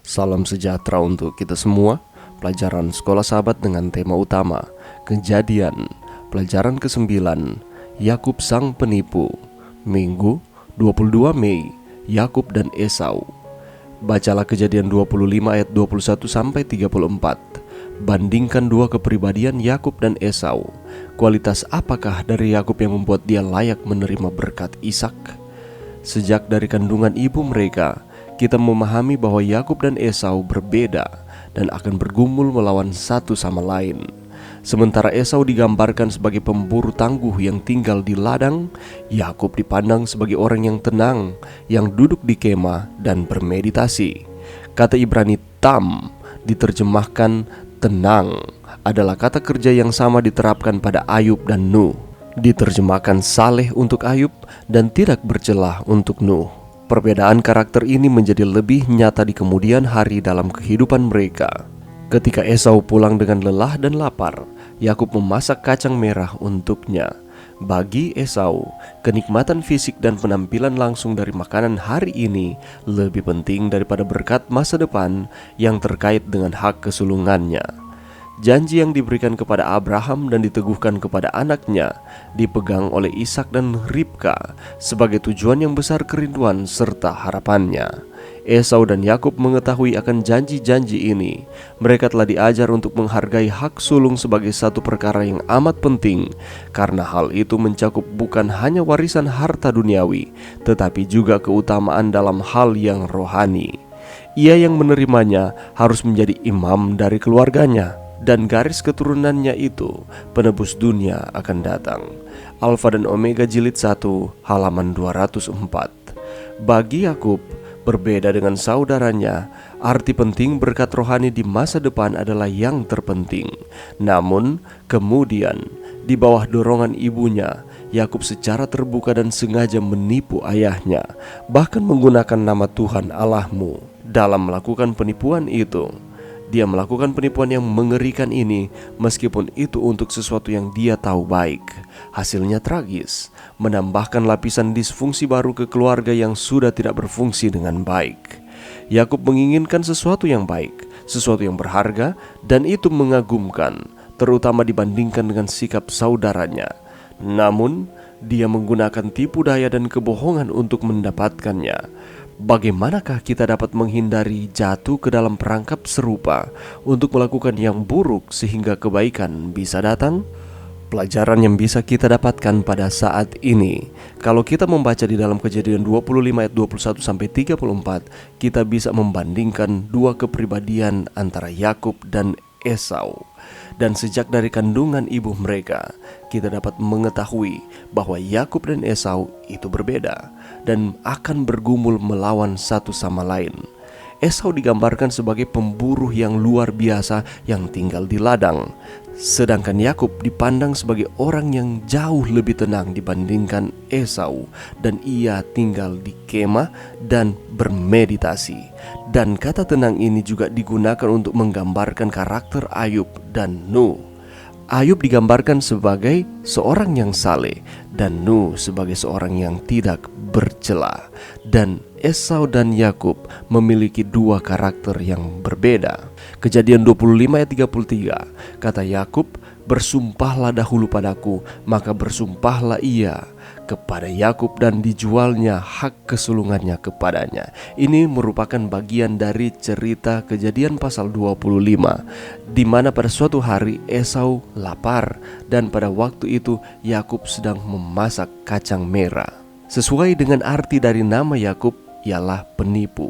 Salam sejahtera untuk kita semua. Pelajaran Sekolah Sahabat dengan tema utama Kejadian. Pelajaran ke-9, Yakub sang penipu. Minggu 22 Mei, Yakub dan Esau. Bacalah Kejadian 25 ayat 21 sampai 34. Bandingkan dua kepribadian Yakub dan Esau. Kualitas apakah dari Yakub yang membuat dia layak menerima berkat Ishak? Sejak dari kandungan ibu mereka, kita memahami bahwa Yakub dan Esau berbeda dan akan bergumul melawan satu sama lain. Sementara Esau digambarkan sebagai pemburu tangguh yang tinggal di ladang, Yakub dipandang sebagai orang yang tenang, yang duduk di kemah dan bermeditasi. Kata Ibrani tam diterjemahkan tenang adalah kata kerja yang sama diterapkan pada Ayub dan Nuh. Diterjemahkan saleh untuk Ayub dan tidak bercelah untuk Nuh. Perbedaan karakter ini menjadi lebih nyata di kemudian hari dalam kehidupan mereka. Ketika Esau pulang dengan lelah dan lapar, Yakub memasak kacang merah untuknya. Bagi Esau, kenikmatan fisik dan penampilan langsung dari makanan hari ini lebih penting daripada berkat masa depan yang terkait dengan hak kesulungannya. Janji yang diberikan kepada Abraham dan diteguhkan kepada anaknya dipegang oleh Ishak dan Ribka sebagai tujuan yang besar kerinduan serta harapannya. Esau dan Yakub mengetahui akan janji-janji ini. Mereka telah diajar untuk menghargai hak sulung sebagai satu perkara yang amat penting, karena hal itu mencakup bukan hanya warisan harta duniawi, tetapi juga keutamaan dalam hal yang rohani. Ia yang menerimanya harus menjadi imam dari keluarganya, dan garis keturunannya itu penebus dunia akan datang. Alfa dan Omega jilid 1 halaman 204. Bagi Yakub, berbeda dengan saudaranya, arti penting berkat rohani di masa depan adalah yang terpenting. Namun kemudian di bawah dorongan ibunya, Yakub secara terbuka dan sengaja menipu ayahnya, bahkan menggunakan nama Tuhan Allahmu dalam melakukan penipuan itu. Dia melakukan penipuan yang mengerikan ini meskipun itu untuk sesuatu yang dia tahu baik. Hasilnya tragis, menambahkan lapisan disfungsi baru ke keluarga yang sudah tidak berfungsi dengan baik. Yakub menginginkan sesuatu yang baik, sesuatu yang berharga, dan itu mengagumkan, terutama dibandingkan dengan sikap saudaranya. Namun, dia menggunakan tipu daya dan kebohongan untuk mendapatkannya. Bagaimanakah kita dapat menghindari jatuh ke dalam perangkap serupa untuk melakukan yang buruk sehingga kebaikan bisa datang? Pelajaran yang bisa kita dapatkan pada saat ini, kalau kita membaca di dalam Kejadian 25 ayat 21 sampai 34, kita bisa membandingkan dua kepribadian antara Yakub dan Esau. Dan sejak dari kandungan ibu mereka, kita dapat mengetahui bahwa Yakub dan Esau itu berbeda dan akan bergumul melawan satu sama lain. Esau digambarkan sebagai pemburu yang luar biasa yang tinggal di ladang, sedangkan Yakub dipandang sebagai orang yang jauh lebih tenang dibandingkan Esau, dan ia tinggal di kemah dan bermeditasi. Dan kata tenang ini juga digunakan untuk menggambarkan karakter Ayub dan Nuh. Ayub digambarkan sebagai seorang yang saleh dan Nuh sebagai seorang yang tidak bercela. Dan Esau dan Yakub memiliki dua karakter yang berbeda. Kejadian 25 ayat 33, kata Yakub, "Bersumpahlah dahulu padaku, maka bersumpahlah ia kepada Yakub dan dijualnya hak kesulungannya kepadanya." Ini merupakan bagian dari cerita Kejadian pasal 25, di mana pada suatu hari Esau lapar dan pada waktu itu Yakub sedang memasak kacang merah. Sesuai dengan arti dari nama Yakub, ialah penipu.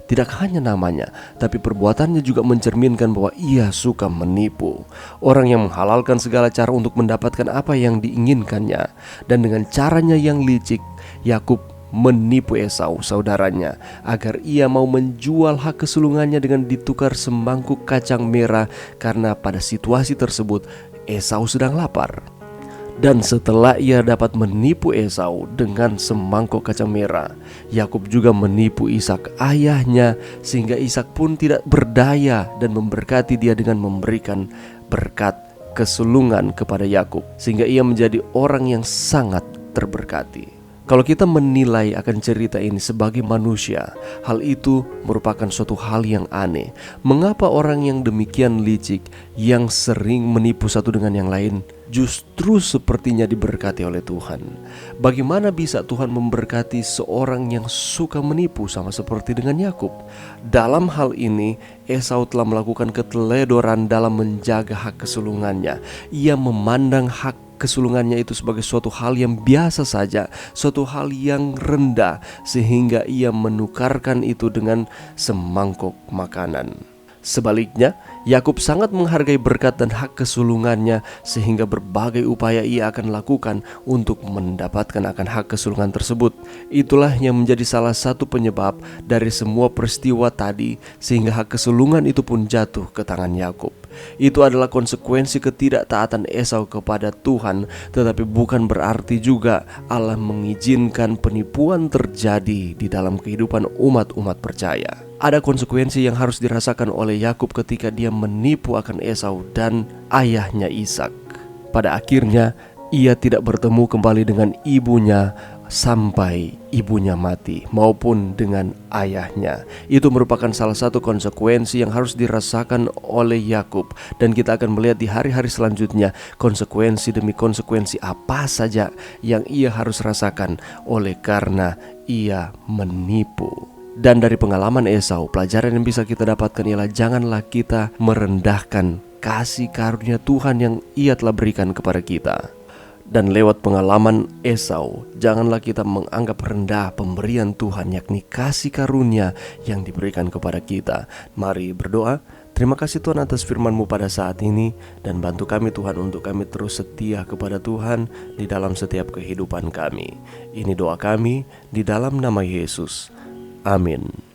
Tidak hanya namanya, tapi perbuatannya juga mencerminkan bahwa ia suka menipu. Orang yang menghalalkan segala cara untuk mendapatkan apa yang diinginkannya. Dan dengan caranya yang licik, Yakub menipu Esau, saudaranya, agar ia mau menjual hak kesulungannya dengan ditukar semangkuk kacang merah, karena pada situasi tersebut Esau sedang lapar. Dan setelah ia dapat menipu Esau dengan semangkuk kacang merah, Yakub juga menipu Ishak ayahnya, sehingga Ishak pun tidak berdaya dan memberkati dia dengan memberikan berkat kesulungan kepada Yakub, sehingga ia menjadi orang yang sangat terberkati. Kalau kita menilai akan cerita ini sebagai manusia, hal itu merupakan suatu hal yang aneh. Mengapa orang yang demikian licik, yang sering menipu satu dengan yang lain, justru sepertinya diberkati oleh Tuhan? Bagaimana bisa Tuhan memberkati seorang yang suka menipu sama seperti dengan Yakub? Dalam hal ini, Esau telah melakukan keteledoran dalam menjaga hak kesulungannya. Ia memandang hak kesulungannya itu sebagai suatu hal yang biasa saja, suatu hal yang rendah, sehingga ia menukarkan itu dengan semangkuk makanan. Sebaliknya, Yakub sangat menghargai berkat dan hak kesulungannya, sehingga berbagai upaya ia akan lakukan untuk mendapatkan akan hak kesulungan tersebut. Itulah yang menjadi salah satu penyebab dari semua peristiwa tadi, sehingga hak kesulungan itu pun jatuh ke tangan Yakub. Itu adalah konsekuensi ketidaktaatan Esau kepada Tuhan, tetapi bukan berarti juga Allah mengizinkan penipuan terjadi di dalam kehidupan umat-umat percaya. Ada konsekuensi yang harus dirasakan oleh Yakub ketika dia menipu akan Esau dan ayahnya Ishak. Pada akhirnya ia tidak bertemu kembali dengan ibunya sampai ibunya mati, maupun dengan ayahnya. Itu merupakan salah satu konsekuensi yang harus dirasakan oleh Yakub, dan kita akan melihat di hari-hari selanjutnya konsekuensi demi konsekuensi apa saja yang ia harus rasakan oleh karena ia menipu. Dan dari pengalaman Esau, pelajaran yang bisa kita dapatkan ialah janganlah kita merendahkan kasih karunia Tuhan yang ia telah berikan kepada kita. Dan lewat pengalaman Esau, janganlah kita menganggap rendah pemberian Tuhan, yakni kasih karunia yang diberikan kepada kita. Mari berdoa. Terima kasih Tuhan atas firman-Mu pada saat ini, dan bantu kami Tuhan untuk kami terus setia kepada Tuhan di dalam setiap kehidupan kami. Ini doa kami di dalam nama Yesus. Amin.